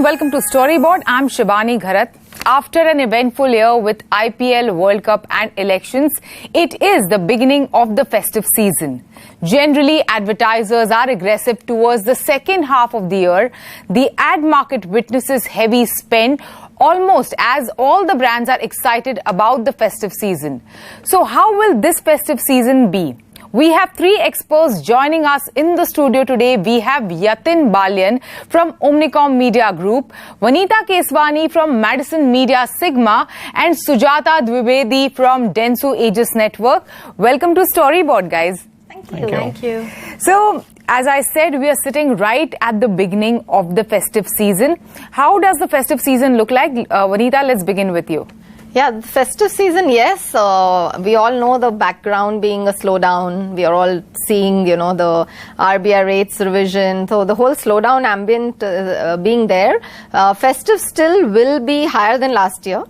and welcome to Storyboard. I'm Shibani Gharat. After an eventful year with IPL, World Cup and elections, it is the beginning of the festive season. Generally, advertisers are aggressive towards the second half of the year. The ad market witnesses heavy spend almost as all the brands are excited about the festive season. So how will this festive season be? We have three experts joining us in the studio today. We have Yatin Balyan from Omnicom Media Group, Vanita Keswani from Madison Media Sigma, and Sujata Dwivedi from Densu Aegis Network. Welcome to Storyboard, guys. Thank you. So, as I said, we are sitting right at the beginning of the festive season. How does the festive season look like? Vanita, let's begin with you. Yeah, the festive season, yes. We all know the background being a slowdown. We are all seeing, the RBI rates revision. So the whole slowdown ambient being there. Festive still will be higher than last year.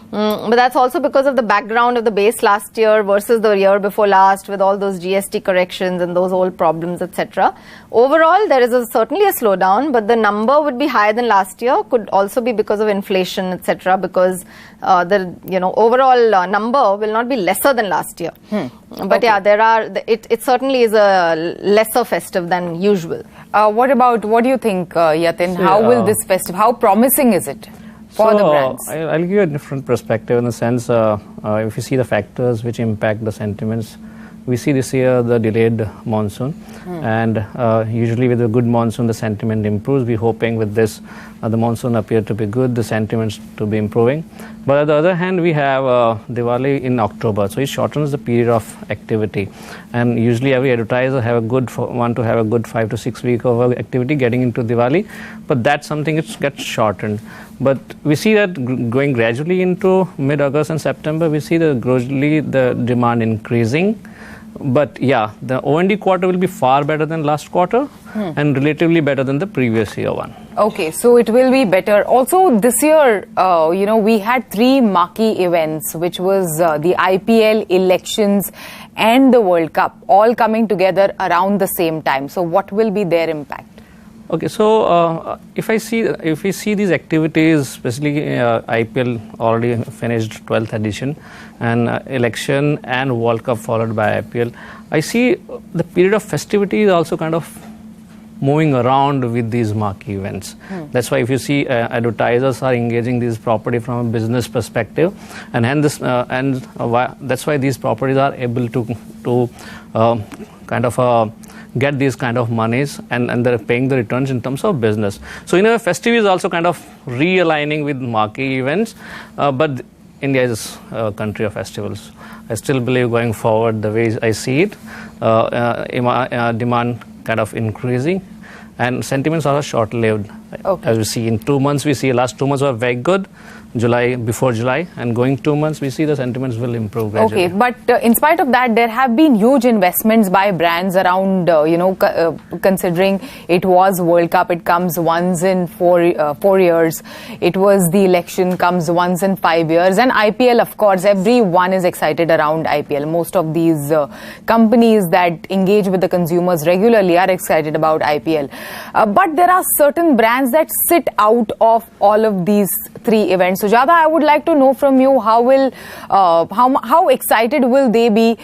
But that's also because of the background of the base last year versus the year before last, with all those GST corrections and those old problems, etc. Overall, there is certainly a slowdown, but the number would be higher than last year. Could also be because of inflation, etc. Because the overall number will not be lesser than last year. But okay. Yeah, it certainly is a lesser festive than usual. What do you think, Yatin? How will this festive? How promising is it for the brands? I'll give you a different perspective in the sense, if you see the factors which impact the sentiments, we see this year the delayed monsoon, and usually with a good monsoon the sentiment improves. We're hoping with this the monsoon appeared to be good, the sentiments to be improving. But on the other hand, we have Diwali in October, so it shortens the period of activity, and usually every advertiser want to have a good 5 to 6 weeks of activity getting into Diwali, but that's something which gets shortened. But we see that going gradually into mid-August and September, we see gradually the demand increasing. But yeah, the O&D quarter will be far better than last quarter and relatively better than the previous year one. Okay, so it will be better. Also, this year, we had three marquee events, which was the IPL, elections, and the World Cup, all coming together around the same time. So, what will be their impact? Okay, so if we see these activities, especially IPL already finished 12th edition, and election and World Cup followed by IPL, I see the period of festivity is also kind of moving around with these marquee events. That's why if you see advertisers are engaging these property from a business perspective, and hence that's why these properties are able to get these kind of monies, and they're paying the returns in terms of business. So in a way, Festive is also kind of realigning with marquee events, but India is a country of festivals. I still believe going forward, the way I see it, demand kind of increasing, and sentiments are short-lived. Okay. As we see in 2 months, we see last 2 months were very good. Before July, and going 2 months, we see the sentiments will improve gradually. Okay, but in spite of that, there have been huge investments by brands around, considering it was World Cup, it comes once in 4 years. It was the election, comes once in 5 years. And IPL, of course, everyone is excited around IPL. Most of these companies that engage with the consumers regularly are excited about IPL. But there are certain brands that sit out of all of these three events. Sujata, I would like to know from you how excited will they be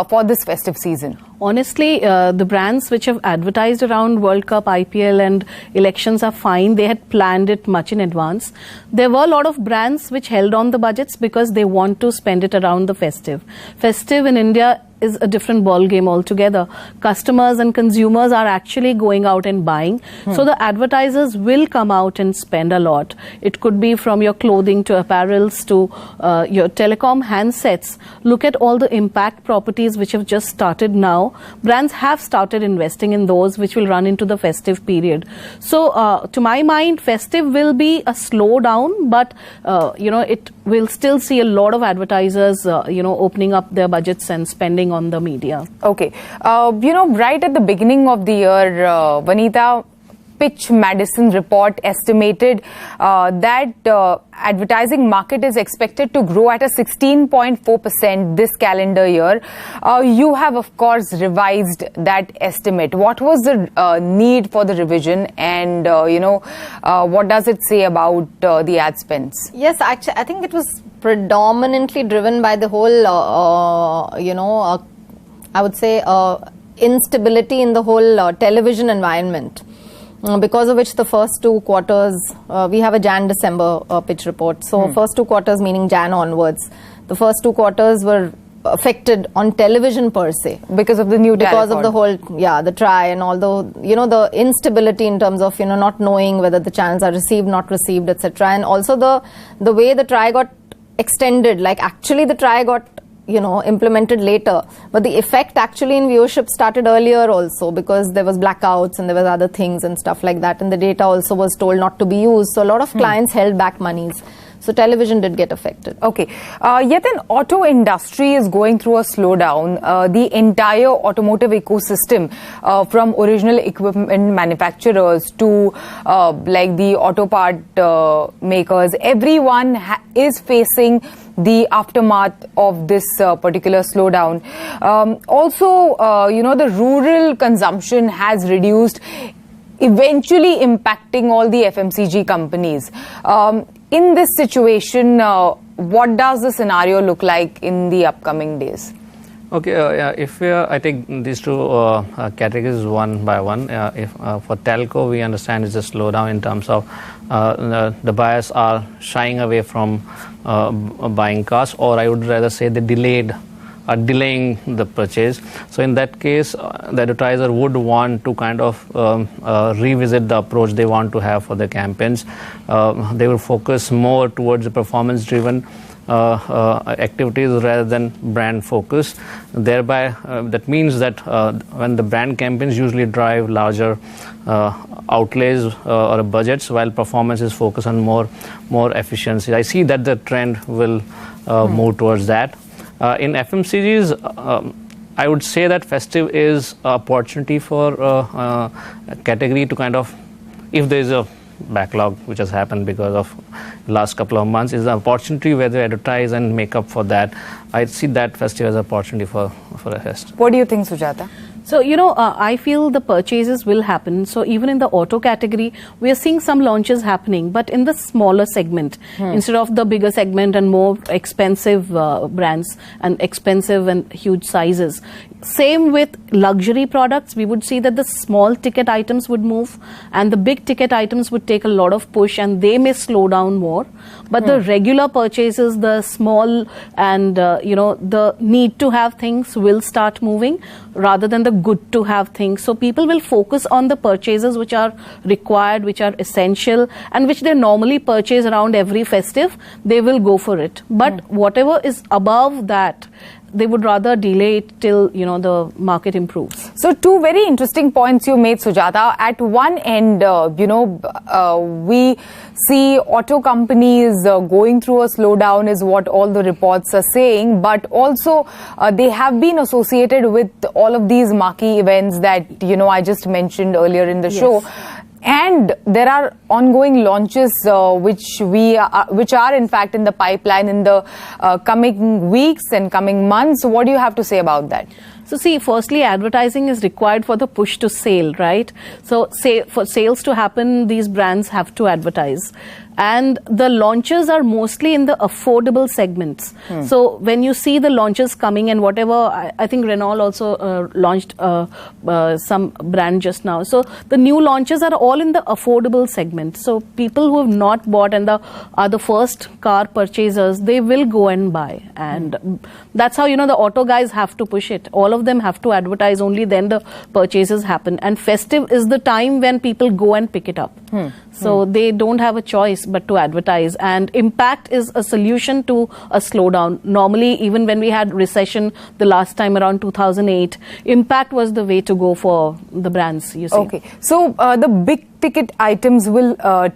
for this festive season? Honestly, the brands which have advertised around World Cup, IPL and elections are fine. They had planned it much in advance. There were a lot of brands which held on the budgets because they want to spend it around the festive. Festive in India is a different ball game altogether. Customers and consumers are actually going out and buying. So the advertisers will come out and spend a lot. It could be from your clothing to apparels to your telecom handsets. Look at all the impact properties which have just started now. Brands have started investing in those which will run into the festive period. So to my mind, festive will be a slowdown, but it will still see a lot of advertisers opening up their budgets and spending on the media. Okay. Right at the beginning of the year, Vanita, Pitch Madison report estimated that advertising market is expected to grow at a 16.4% this calendar year. You have, of course, revised that estimate. What was the need for the revision, and what does it say about the ad spends? Yes, actually, I think it was predominantly driven by the whole, I would say, instability in the whole television environment. Because of which the first 2 quarters, we have a Jan-December pitch report. So first 2 quarters, meaning Jan onwards, the first 2 quarters were affected on television per se. Because of the new Because of the whole, the try and all the instability in terms of, not knowing whether the channels are received, not received, etc. And also the way the try got extended, like actually the try got implemented later, but the effect actually in viewership started earlier also, because there was blackouts and there was other things and stuff like that, and the data also was told not to be used, so a lot of clients held back monies. So television did get affected. Okay. Yet an auto industry is going through a slowdown. The entire automotive ecosystem, from original equipment manufacturers to like the auto part makers, everyone is facing the aftermath of this particular slowdown. Also, the rural consumption has reduced, eventually impacting all the FMCG companies. In this situation, what does the scenario look like in the upcoming days? Okay, if I take these two categories one by one, if for telco, we understand it's a slowdown in terms of the buyers are shying away from buying cars, or I would rather say they are delaying the purchase. So in that case, the advertiser would want to kind of revisit the approach they want to have for the campaigns. They will focus more towards the performance-driven activities rather than brand focus. Thereby, that means that when the brand campaigns usually drive larger outlays or budgets, while performance is focused on more efficiency. I see that the trend will move towards that. In FMCGs, I would say that Festive is an opportunity for a category to kind of, if there is a backlog which has happened because of last couple of months, is an opportunity where they advertise and make up for that. I see that Festive as an opportunity for a fest. What do you think, Sujata? So, I feel the purchases will happen. So, even in the auto category, we are seeing some launches happening, but in the smaller segment, instead of the bigger segment and more expensive brands and expensive and huge sizes. Same with luxury products, we would see that the small ticket items would move and the big ticket items would take a lot of push, and they may slow down more. But the regular purchases, the small and, the need to have things will start moving rather than the good to have things. So people will focus on the purchases which are required, which are essential, and which they normally purchase around every festive. They will go for it. But whatever is above that, they would rather delay it till, the market improves. So two very interesting points you made, Sujata. At one end, we see auto companies going through a slowdown is what all the reports are saying, but also they have been associated with all of these marquee events that, I just mentioned earlier in the show. And there are ongoing launches which are in fact in the pipeline in the coming weeks and coming months. What do you have to say about that? So see, firstly, advertising is required for the push to sale, right? So for sales to happen, these brands have to advertise. And the launches are mostly in the affordable segments. So when you see the launches coming and whatever, I think Renault also launched some brand just now. So the new launches are all in the affordable segment. So people who have not bought and are the first car purchasers, they will go and buy. And that's how, the auto guys have to push it. All of them have to advertise, only then the purchases happen. And Festive is the time when people go and pick it up. So they don't have a choice but to advertise, and impact is a solution to a slowdown. Normally, even when we had recession the last time around 2008, impact was the way to go for the brands, you see. Okay, so the big ticket items will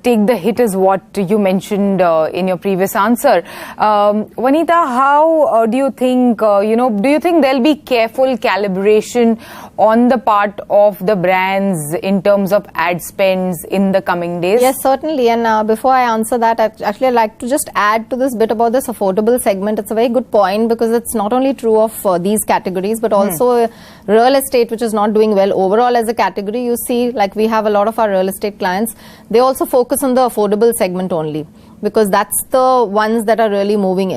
take the hit is what you mentioned in your previous answer. Vanita, how do you think, do you think there'll be careful calibration on the part of the brands in terms of ad spends in the coming days? Yes, certainly. And before I answer that, actually I'd like to just add to this bit about this affordable segment. It's a very good point because it's not only true of these categories, but also real estate, which is not doing well overall as a category. You see, like we have a lot of our real estate clients, they also focus on the affordable segment only, because that's the ones that are really moving,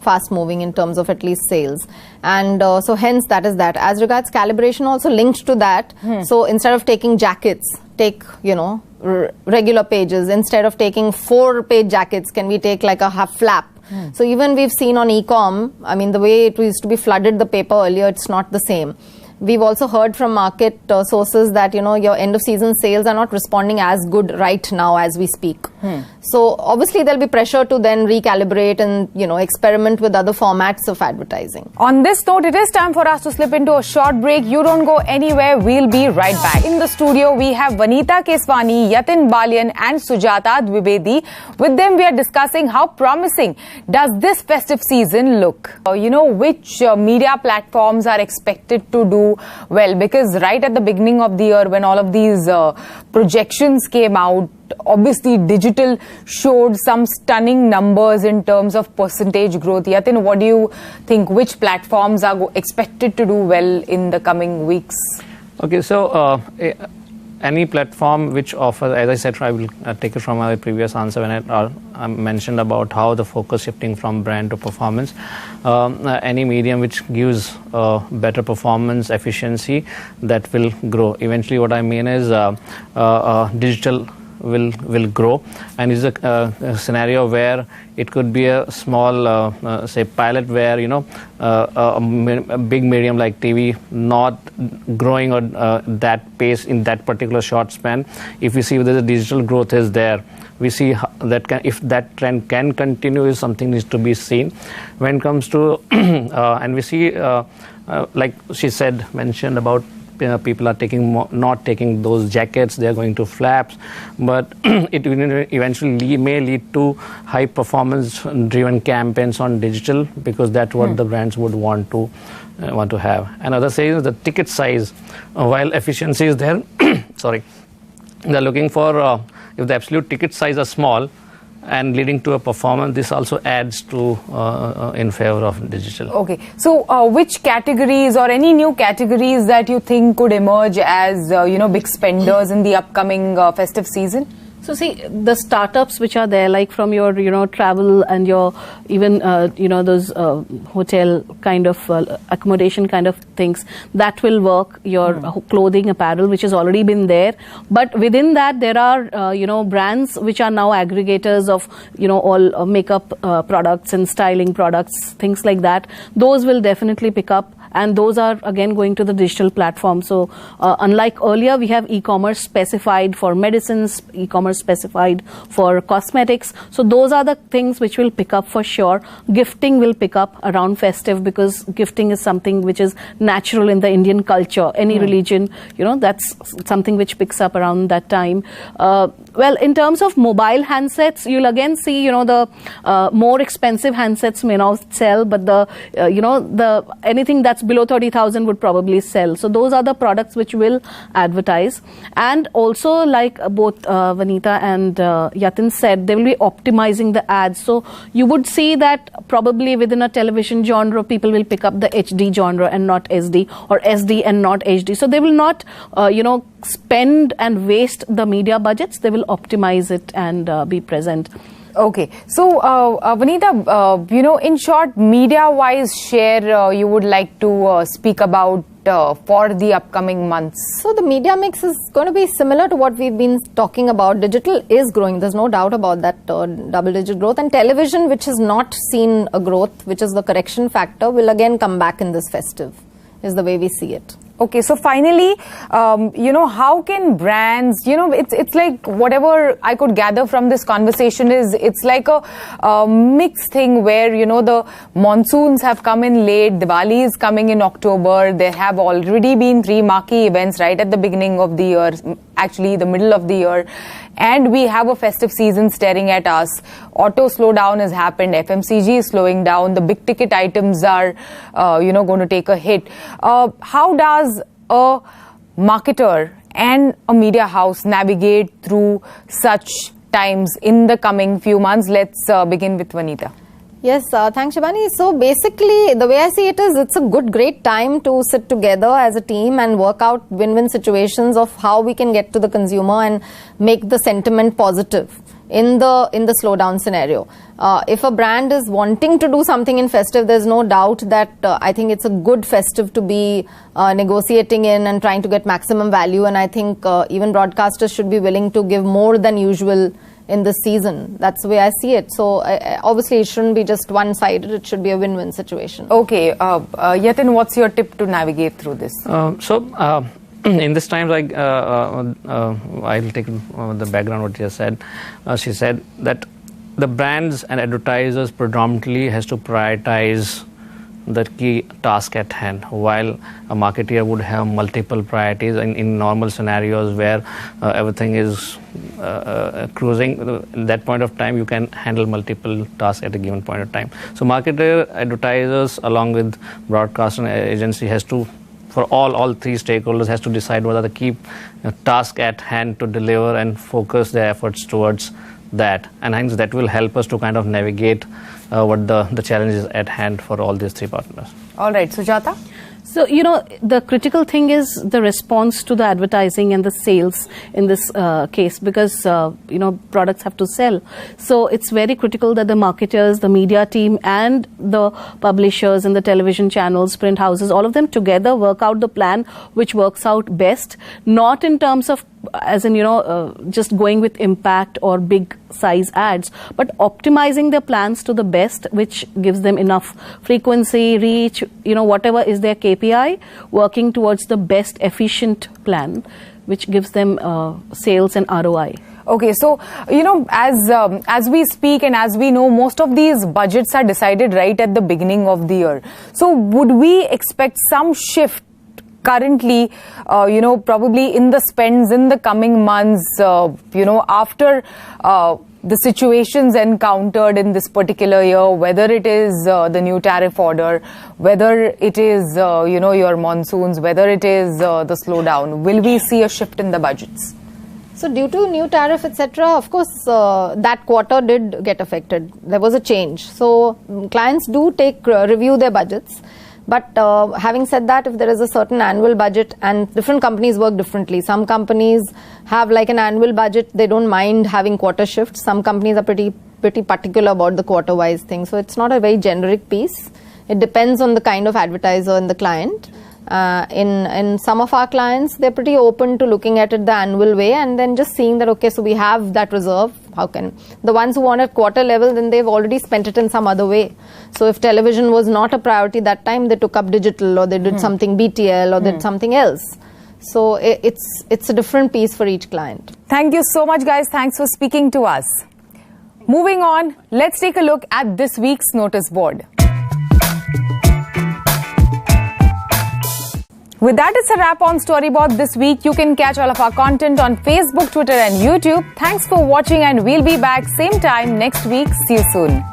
fast moving in terms of at least sales. And so hence that is that. As regards calibration, also linked to that. So instead of taking jackets, take, regular pages. Instead of taking 4-page jackets, can we take like a half flap? So even we've seen on e-com, I mean, the way it used to be flooded the paper earlier, it's not the same. We've also heard from market sources that, your end of season sales are not responding as good right now as we speak. So obviously there'll be pressure to then recalibrate and, experiment with other formats of advertising. On this note, it is time for us to slip into a short break. You don't go anywhere. We'll be right back. In the studio, we have Vanita Keswani, Yatin Balian and Sujata Dwivedi. With them, we are discussing how promising does this festive season look. Which media platforms are expected to do well, because right at the beginning of the year when all of these projections came out, obviously digital showed some stunning numbers in terms of percentage growth. Yatin, what do you think, which platforms are expected to do well in the coming weeks? Okay, so any platform which offers, as I said, I will take it from my previous answer when I mentioned about how the focus shifting from brand to performance. Any medium which gives better performance, efficiency, that will grow. Eventually what I mean is digital will grow, and is a scenario where it could be a small say pilot where a big medium like TV not growing at that pace in that particular short span. If we see whether the digital growth is there, we see that if that trend can continue, is something needs to be seen. When it comes to and we see like she mentioned about people are not taking those jackets, they are going to flaps, but it eventually may lead to high performance driven campaigns on digital, because that's what the brands would want to have. Another says the ticket size, while efficiency is there, sorry, they're looking for if the absolute ticket size are small and leading to a performance, this also adds to in favor of digital. Okay, so which categories or any new categories that you think could emerge as big spenders in the upcoming festive season? So see, the startups which are there, like from your, travel and your even, those hotel kind of accommodation kind of things, that will work. Your clothing, apparel, which has already been there. But within that, there are, brands which are now aggregators of, all makeup products and styling products, things like that. Those will definitely pick up. And those are again going to the digital platform. So unlike earlier, we have e-commerce specified for medicines, e-commerce specified for cosmetics. So those are the things which will pick up for sure. Gifting will pick up around festive, because gifting is something which is natural in the Indian culture. Any religion, that's something which picks up around that time. Well, in terms of mobile handsets, you'll again see, the more expensive handsets may not sell, but the anything that's below 30,000 would probably sell. So those are the products which will advertise. And also, like both Vanita and Yatin said, they will be optimizing the ads. So you would see that probably within a television genre, people will pick up the HD genre and not SD, or SD and not HD. So they will not, spend and waste the media budgets. They will optimize it and be present. Okay, so Vanita, in short, media-wise share you would like to speak about for the upcoming months? So the media mix is going to be similar to what we've been talking about. Digital is growing, there's no doubt about that, double-digit growth. And television, which has not seen a growth, which is the correction factor, will again come back in this festive, is the way we see it. Okay, so finally, how can brands, it's like whatever I could gather from this conversation is, it's like a mixed thing where, the monsoons have come in late, Diwali is coming in October, there have already been 3 marquee events right at the beginning of the year, actually the middle of the year, and we have a festive season staring at us. Auto slowdown has happened. FMCG is slowing down. The big ticket items are, going to take a hit. How does a marketer and a media house navigate through such times in the coming few months? Let's begin with Vanita. Yes, thanks, Shivani. So basically, the way I see it is, it's a great time to sit together as a team and work out win-win situations of how we can get to the consumer and make the sentiment positive in the slowdown scenario. If a brand is wanting to do something in festive, there's no doubt that I think it's a good festive to be negotiating in and trying to get maximum value. And I think even broadcasters should be willing to give more than usual in this season. That's the way I see it. So obviously it shouldn't be just one-sided. It should be a win-win situation. Okay. Yatin, what's your tip to navigate through this? In this time, like I'll take the background what she said. She said that the brands and advertisers predominantly has to prioritize the key task at hand, while a marketer would have multiple priorities in normal scenarios where everything is cruising. At that point of time, you can handle multiple tasks at a given point of time. So marketer, advertisers, along with broadcasting agency has to, for all three stakeholders, has to decide what are the key task at hand to deliver and focus their efforts towards that. And hence that will help us to kind of navigate what the challenges at hand for all these three partners. All right, Sujata? So, the critical thing is the response to the advertising and the sales in this case, because, products have to sell. So it's very critical that the marketers, the media team, and the publishers and the television channels, print houses, all of them together work out the plan which works out best, not in terms of just going with impact or big size ads, but optimizing their plans to the best, which gives them enough frequency, reach, whatever is their KPI, working towards the best efficient plan, which gives them sales and ROI. Okay, so, as we speak and as we know, most of these budgets are decided right at the beginning of the year. So would we expect some shift currently, probably in the spends in the coming months, after the situations encountered in this particular year, whether it is the new tariff order, whether it is, your monsoons, whether it is the slowdown, will we see a shift in the budgets? So due to new tariff, etc., of course, that quarter did get affected. There was a change. So clients do review their budgets. But having said that, if there is a certain annual budget, and different companies work differently. Some companies have like an annual budget. They don't mind having quarter shifts. Some companies are pretty particular about the quarter-wise thing. So it's not a very generic piece. It depends on the kind of advertiser and the client. In some of our clients, they're pretty open to looking at it the annual way and then just seeing that, okay, so we have that reserve. How can the ones who want at quarter level, then they've already spent it in some other way. So if television was not a priority that time, they took up digital, or they did something BTL, or did something else. So it's a different piece for each client. Thank you so much, guys. Thanks for speaking to us. Moving on, let's take a look at this week's notice board. With that, it's a wrap on Storyboard this week. You can catch all of our content on Facebook, Twitter and YouTube. Thanks for watching, and we'll be back same time next week. See you soon.